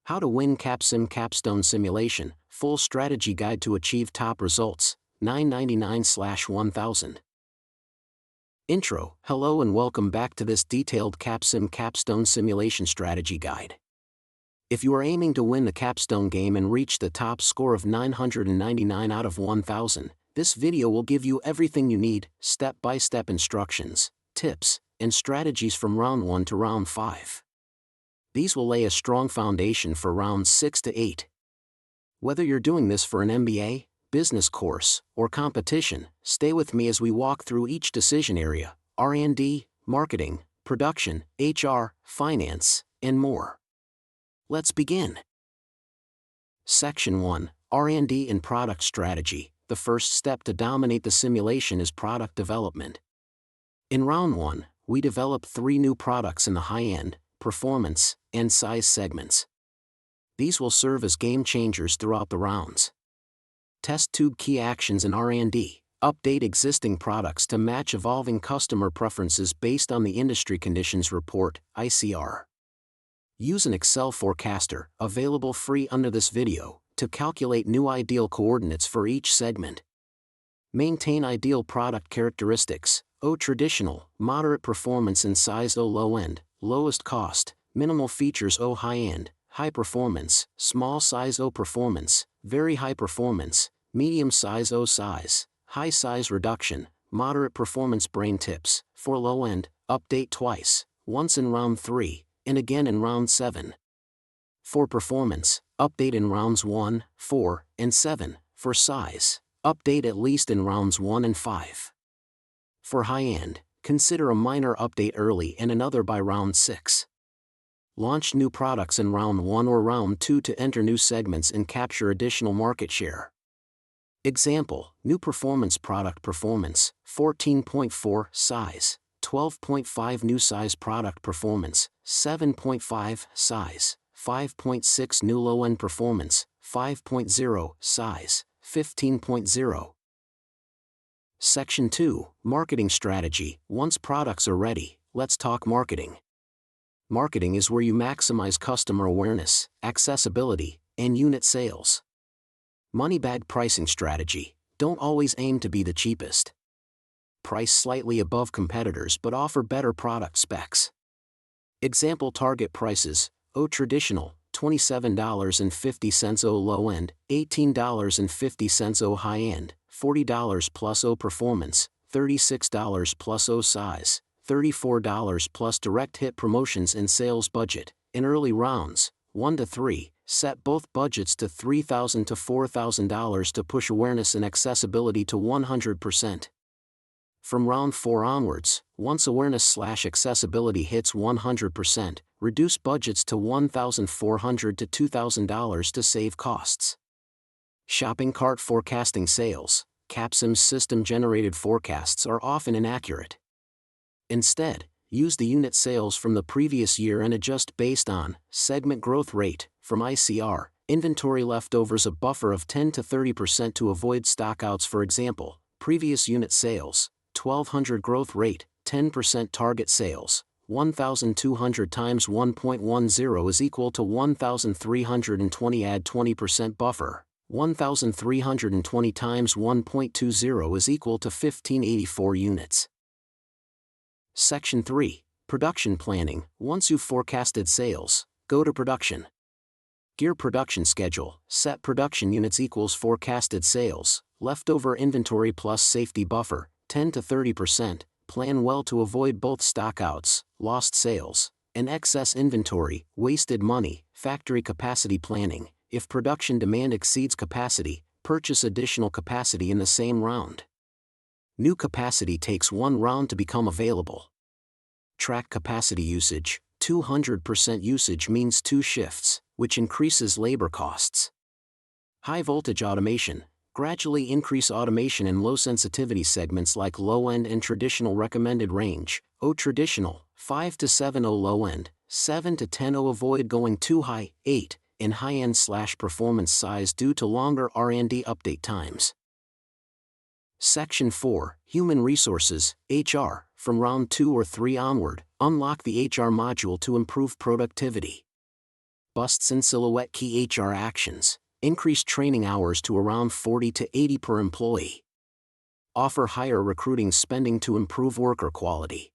How to win Capsim Capstone Simulation, Full Strategy Guide to Achieve Top Results, $9.99/1000. Intro. Hello and welcome back to this detailed Capsim Capstone Simulation Strategy Guide. If you are aiming to win the Capstone game and reach the top score of 999 out of 1000, this video will give you everything you need, step-by-step instructions, tips, and strategies from round 1 to round 5. These will lay a strong foundation for rounds 6 to 8. Whether you're doing this for an MBA, business course, or competition, stay with me as we walk through each decision area: R&D, marketing, production, HR, finance, and more. Let's begin. Section 1, R&D and Product Strategy. The first step to dominate the simulation is product development. In round 1, we develop 3 new products in the high-end, performance, and size segments. These will serve as game changers throughout the rounds. Test tube key actions in R&D. Update existing products to match evolving customer preferences based on the Industry Conditions Report, ICR. Use an Excel forecaster, available free under this video, to calculate new ideal coordinates for each segment. Maintain ideal product characteristics: O traditional, moderate performance and size; O low end, lowest cost, minimal features; O high end, high performance, small size; O performance, very high performance, medium size; O size, high size reduction, moderate performance. Brain tips: for low end, update twice, once in round 3, and again in round 7. For performance, update in rounds 1, 4, and 7. For size, update at least in rounds 1 and 5. For high end, consider a minor update early and another by round 6. Launch new products in round 1 or round 2 to enter new segments and capture additional market share. Example: new performance product: performance, 14.4, size, 12.5. New size product: performance, 7.5, size, 5.6. New low-end performance, 5.0, size, 15.0. Section 2, Marketing Strategy. Once products are ready, let's talk marketing. Marketing is where you maximize customer awareness, accessibility, and unit sales. Money-bag pricing strategy. Don't always aim to be the cheapest. Price slightly above competitors but offer better product specs. Example: target prices: O traditional, $27.50; O low end, $18.50; O high end, $40 plus; O performance, $36 plus; O size, $34 plus. Direct hit promotions and sales budget. In early rounds, 1 to 3, set both budgets to $3,000 to $4,000 to push awareness and accessibility to 100%. From round 4 onwards, once awareness/accessibility hits 100%, reduce budgets to $1,400 to $2,000 to save costs. Shopping cart forecasting sales. Capsim's system-generated forecasts are often inaccurate. Instead, use the unit sales from the previous year and adjust based on segment growth rate from ICR, inventory leftovers, a buffer of 10 to 30% to avoid stockouts. For example, previous unit sales, 1200; growth rate, 10%. Target sales, 1,200 times 1.10 is equal to 1,320. Add 20% buffer, 1,320 times 1.20 is equal to 1,584 units. Section 3, Production Planning. Once you've forecasted sales, go to production. Gear production schedule. Set production units equals forecasted sales, leftover inventory plus safety buffer, 10 to 30%. Plan well to avoid both stockouts, lost sales, and excess inventory, wasted money. Factory capacity planning. If production demand exceeds capacity, purchase additional capacity in the same round. New capacity takes 1 round to become available. Track capacity usage. 200% usage means 2 shifts, which increases labor costs. High voltage automation. Gradually increase automation in low sensitivity segments like low end and traditional. Recommended range: O traditional, 5 to 7; O low end, 7 to 10; O avoid going too high, 8, in high end/performance size due to longer R&D update times. Section 4, Human Resources, HR. From round 2 or 3 onward, unlock the HR module to improve productivity. busts in silhouette key HR actions, increase training hours to around 40 to 80 per employee. Offer higher recruiting spending to improve worker quality.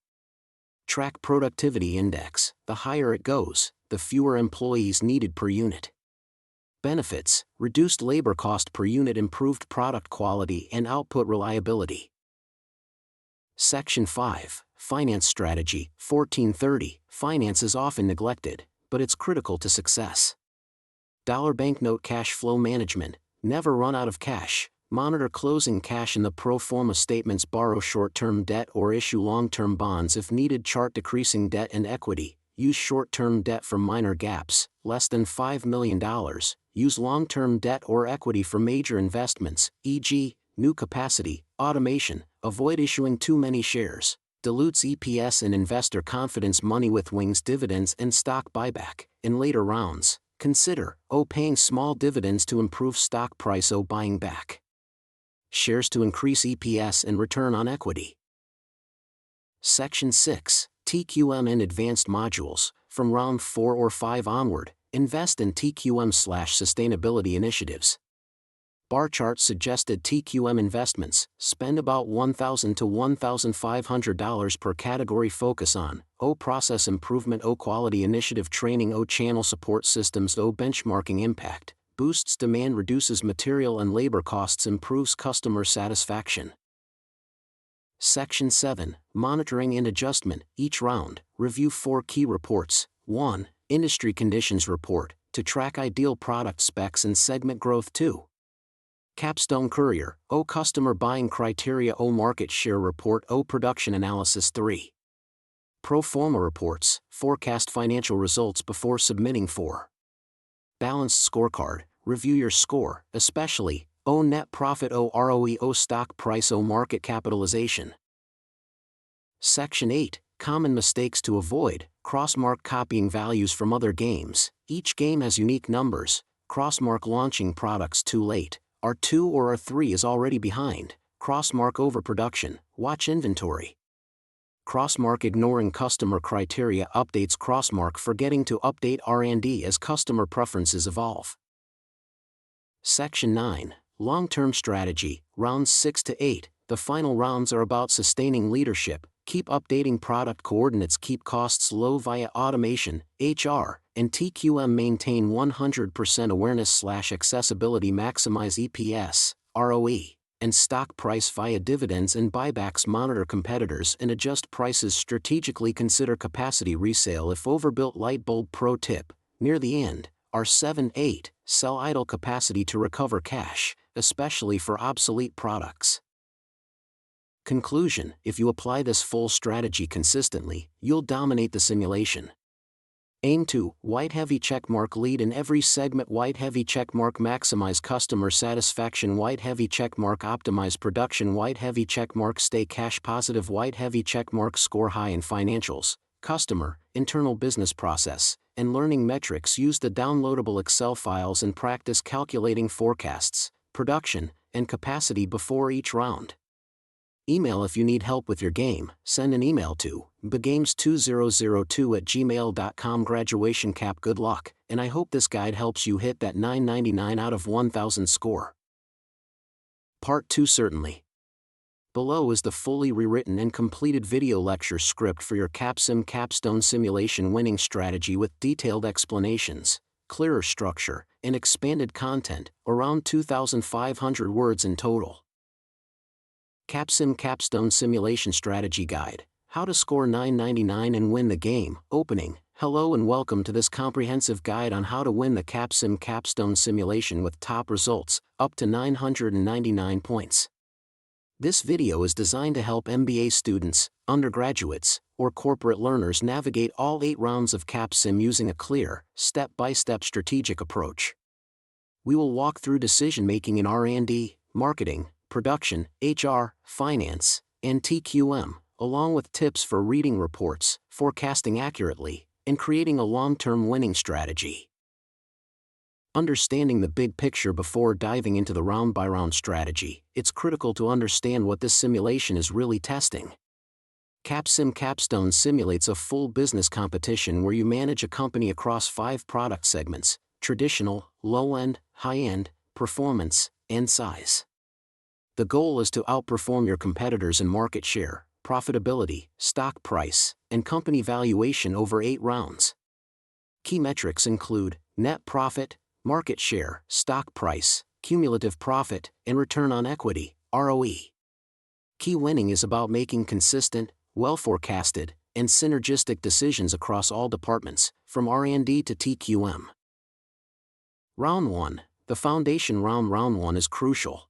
Track productivity index, the higher it goes, the fewer employees needed per unit. Benefits, reduced labor cost per unit, improved product quality and output reliability. Section 5, Finance Strategy, 1430, finance is often neglected, but it's critical to success. Dollar banknote cash flow management, never run out of cash, monitor closing cash in the pro forma statements, borrow short-term debt or issue long-term bonds if needed, chart decreasing debt and equity, use short-term debt for minor gaps, less than $5 million, use long-term debt or equity for major investments, e.g., new capacity, automation, avoid issuing too many shares, dilutes EPS and investor confidence, money with wings, dividends and stock buyback. In later rounds, consider paying small dividends to improve stock price, buying back shares to increase EPS and return on equity. Section 6, TQM and Advanced Modules, from round 4 or 5 onward, invest in TQM/sustainability initiatives. Bar chart suggested TQM investments, spend about $1,000 to $1,500 per category, focus on process improvement, quality initiative, training, channel support systems, benchmarking, impact, boosts demand, reduces material and labor costs, improves customer satisfaction. Section 7, Monitoring and Adjustment, each round, review 4 key reports. 1. Industry Conditions Report, to track ideal product specs and segment growth. 2. Capstone Courier, Customer Buying Criteria, Market Share Report, Production Analysis. 3. Pro forma reports, forecast financial results before submitting. 4. Balanced Scorecard, review your score, especially net profit, ROE, stock price, market capitalization. Section 8, Common Mistakes to Avoid, crossmark copying values from other games, each game has unique numbers, crossmark launching products too late, R2 or R3 is already behind, crossmark overproduction, watch inventory. Crossmark ignoring customer criteria updates, crossmark forgetting to update R&D as customer preferences evolve. Section 9, Long-Term Strategy, rounds 6 to 8, the final rounds are about sustaining leadership, keep updating product coordinates, keep costs low via automation, HR, and TQM, maintain 100% awareness/accessibility, maximize EPS, ROE, and stock price via dividends and buybacks, monitor competitors and adjust prices strategically, consider capacity resale if overbuilt. Light bulb pro tip, near the end, R7-8, sell idle capacity to recover cash, especially for obsolete products. Conclusion: if you apply this full strategy consistently, you'll dominate the simulation. Aim to white heavy checkmark, lead in every segment, white heavy checkmark, maximize customer satisfaction, white heavy checkmark, optimize production, white heavy checkmark, stay cash positive, white heavy checkmark, score high in financials, customer, internal business process, and learning metrics. Use the downloadable Excel files and practice calculating forecasts, production, and capacity before each round. Email if you need help with your game. Send an email to begames2002@gmail.com. Graduation cap. Good luck, and I hope this guide helps you hit that 999 out of 1000 score. Part 2. Certainly. Below is the fully rewritten and completed video lecture script for your Capsim Capstone simulation winning strategy with detailed explanations, clearer structure, and expanded content, around 2,500 words in total. Capsim Capstone Simulation Strategy Guide, How to Score 999 and Win the Game. Opening. Hello and welcome to this comprehensive guide on how to win the Capsim Capstone simulation with top results, up to 999 points. This video is designed to help MBA students, undergraduates, or corporate learners navigate all 8 rounds of Capsim using a clear, step-by-step strategic approach. We will walk through decision-making in R&D, marketing, production, HR, finance, and TQM, along with tips for reading reports, forecasting accurately, and creating a long-term winning strategy. Understanding the big picture before diving into the round-by-round strategy, it's critical to understand what this simulation is really testing. Capstone simulates a full business competition where you manage a company across 5 product segments: traditional, low-end, high-end, performance, and size. The goal is to outperform your competitors in market share, profitability, stock price, and company valuation over 8 rounds. Key metrics include net profit, market share, stock price, cumulative profit, and return on equity, ROE. Key winning is about making consistent, well-forecasted, and synergistic decisions across all departments, from R&D to TQM. Round 1. The foundation round. Round 1 is crucial.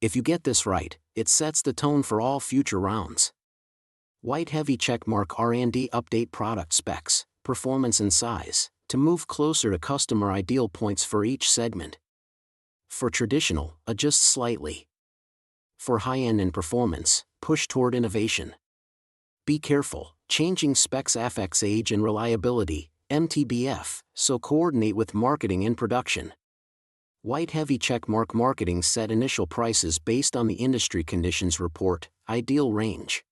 If you get this right, it sets the tone for all future rounds. White heavy checkmark. R&D update product specs, performance and size, to move closer to customer ideal points for each segment. For traditional, adjust slightly. For high-end and performance, push toward innovation. Be careful, changing specs affects age and reliability, MTBF, so coordinate with marketing and production. White heavy checkmark. Marketing set initial prices based on the industry conditions report, ideal range.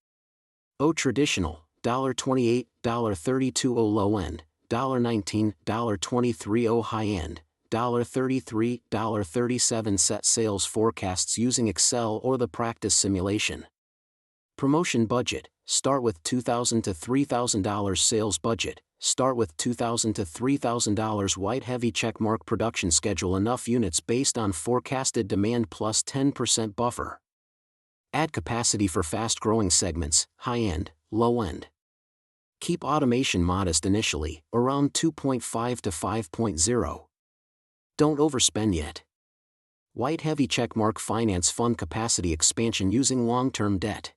O traditional, $28, $32 low end, $19, $23 high end, $33, $37 set sales forecasts using Excel or the practice simulation. Promotion budget, start with $2,000 to $3,000 sales budget, start with $2,000 to $3,000 white heavy checkmark. Production schedule enough units based on forecasted demand plus 10% buffer. Add capacity for fast-growing segments, high-end, low-end. Keep automation modest initially, around 2.5 to 5.0. Don't overspend yet. White heavy checkmark. Finance fund capacity expansion using long-term debt.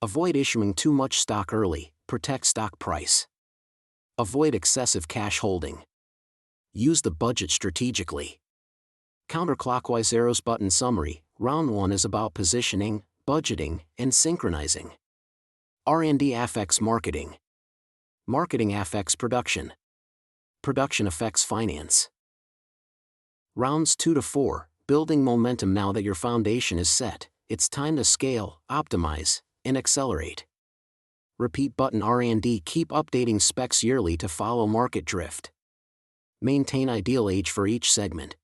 Avoid issuing too much stock early, protect stock price. Avoid excessive cash holding. Use the budget strategically. Counterclockwise arrows. Button summary. Round 1 is about positioning, budgeting, and synchronizing. R&D affects marketing. Marketing affects production. Production affects finance. Rounds 2 to 4, building momentum. Now that your foundation is set, it's time to scale, optimize, and accelerate. Repeat button. R&D. Keep updating specs yearly to follow market drift. Maintain ideal age for each segment.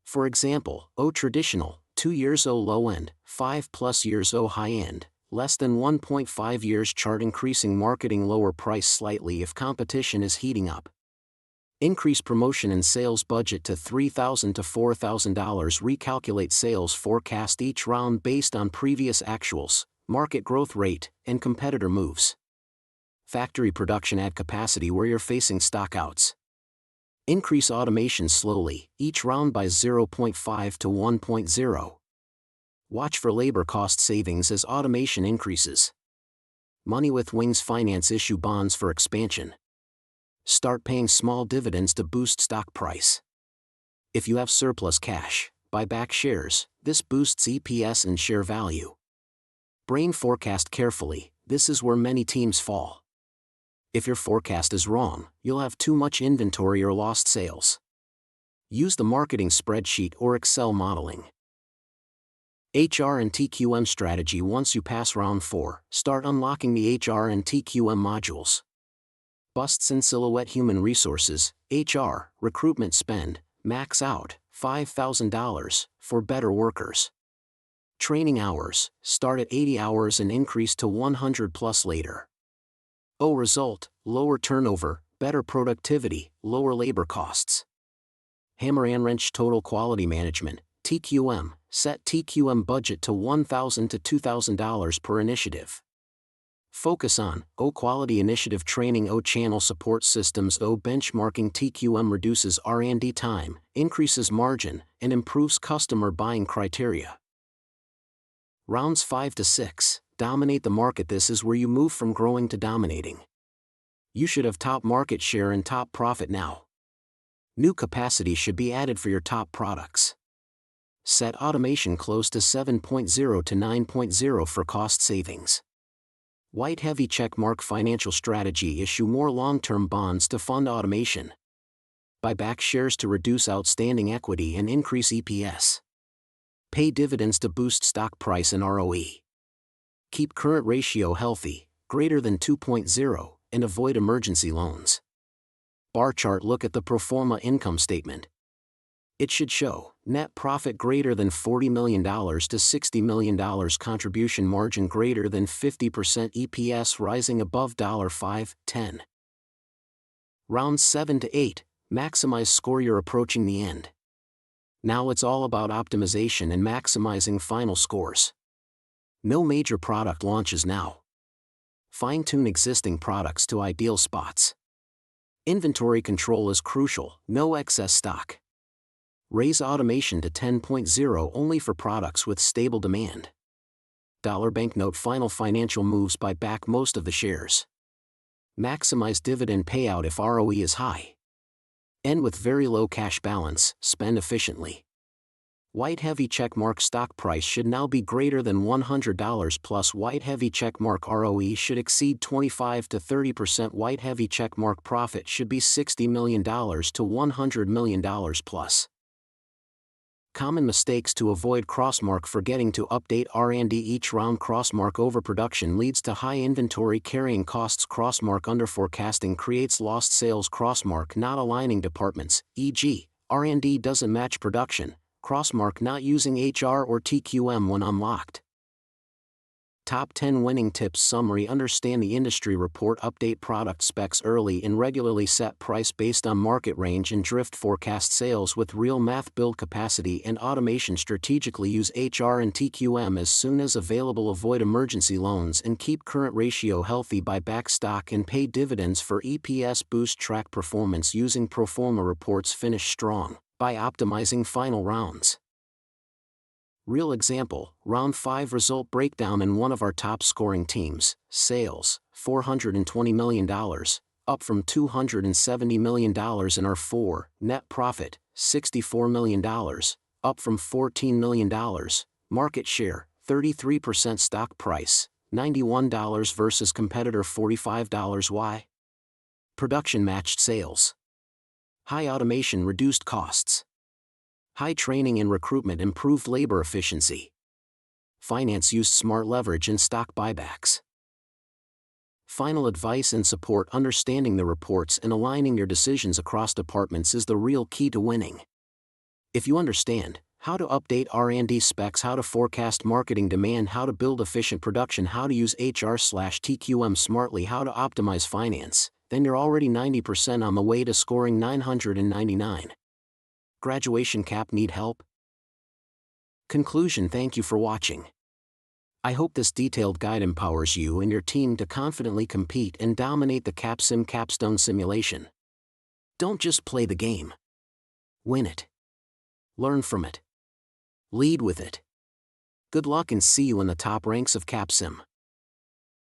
For example, O traditional, 2 years. O low end, 5+ years. O high end, less than 1.5 years. Chart increasing marketing. Lower price slightly if competition is heating up. Increase promotion and sales budget to $3,000 to $4,000. Recalculate sales forecast each round based on previous actuals, market growth rate, and competitor moves. Factory production. Add capacity where you're facing stockouts. Increase automation slowly, each round by 0.5 to 1.0. Watch for labor cost savings as automation increases. Money with wings. Finance issue bonds for expansion. Start paying small dividends to boost stock price. If you have surplus cash, buy back shares. This boosts EPS and share value. Brain forecast carefully. This is where many teams fall. If your forecast is wrong, you'll have too much inventory or lost sales. Use the marketing spreadsheet or Excel modeling. HR and TQM strategy. Once you pass round 4, start unlocking the HR and TQM modules. Busts in silhouette. Human resources, HR, recruitment spend, max out, $5,000, for better workers. Training hours, start at 80 hours and increase to 100+ later. O result, lower turnover, better productivity, lower labor costs. Hammer and wrench. Total quality management, TQM, set TQM budget to $1,000 to $2,000 per initiative. Focus on O quality initiative training. O channel support systems. O benchmarking. TQM reduces R&D time, increases margin, and improves customer buying criteria. Rounds 5 to 6, dominate the market. This is where you move from growing to dominating. You should have top market share and top profit now. New capacity should be added for your top products. Set automation close to 7.0 to 9.0 for cost savings. White heavy checkmark. Financial strategy. Issue more long-term bonds to fund automation. Buy back shares to reduce outstanding equity and increase EPS. Pay dividends to boost stock price and ROE. keep current ratio healthy, greater than 2.0, and avoid emergency loans. Bar chart. Look at the pro forma income statement. It should show net profit greater than $40 million to $60 million, contribution margin greater than 50%, EPS rising above $5.10. Rounds 7 to 8, maximize score. You're approaching the end. Now it's all about optimization and maximizing final scores. No major product launches now. Fine-tune existing products to ideal spots. Inventory control is crucial, no excess stock. Raise automation to 10.0 only for products with stable demand. Dollar banknote. Final financial moves. Buy back most of the shares. Maximize dividend payout if ROE is high. End with very low cash balance, spend efficiently. White heavy checkmark. Stock price should now be greater than $100 plus. White heavy checkmark. ROE should exceed 25 to 30%. White heavy checkmark. Profit should be $60 million to $100 million plus. Common mistakes to avoid. Crossmark. Forgetting to update R&D each round. Crossmark. Overproduction leads to high inventory carrying costs. Crossmark. Underforecasting creates lost sales. Crossmark. Not aligning departments, e.g., R&D doesn't match production. Crossmark. Not using HR or TQM when unlocked. Top 10 winning tips. Summary. Understand the industry report. Update product specs early and regularly. Set price based on market range and drift. Forecast sales with real math. Build capacity and automation strategically. Use HR and TQM as soon as available. Avoid emergency loans and keep current ratio healthy. Buy back stock and pay dividends for EPS boost. Track performance using pro forma reports. Finish strong by optimizing final rounds. Real example, round 5 result breakdown in one of our top scoring teams. Sales, $420 million, up from $270 million in our 4. Net profit, $64 million, up from $14 million. Market share, 33%. Stock price, $91 versus competitor $45. Why? Production matched sales. High automation reduced costs. High training and recruitment improved labor efficiency. Finance used smart leverage and stock buybacks. Final advice and support. Understanding the reports and aligning your decisions across departments is the real key to winning. If you understand how to update R&D specs, how to forecast marketing demand, how to build efficient production, how to use HR/TQM smartly, how to optimize finance, then you're already 90% on the way to scoring 999. Graduation cap. Need help? Conclusion. Thank you for watching. I hope this detailed guide empowers you and your team to confidently compete and dominate the Capsim Capstone simulation. Don't just play the game. Win it. Learn from it. Lead with it. Good luck and see you in the top ranks of Capsim.